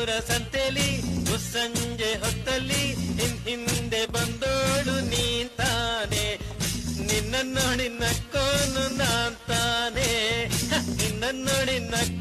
ಊರ ಸಂತೆಲಿ ಸಂಜೆ ಹೊತ್ತಲ್ಲಿ ಹಿಂದೆ ಬಂದೋಳು ನೀಂತಾನೆ, ನಿನ್ನ ನೋಡಿ ನಕ್ಕೋನು ನಾನ್ ತಾನೆ, ನಿನ್ನ ನೋಡಿ ನಕ್ಕ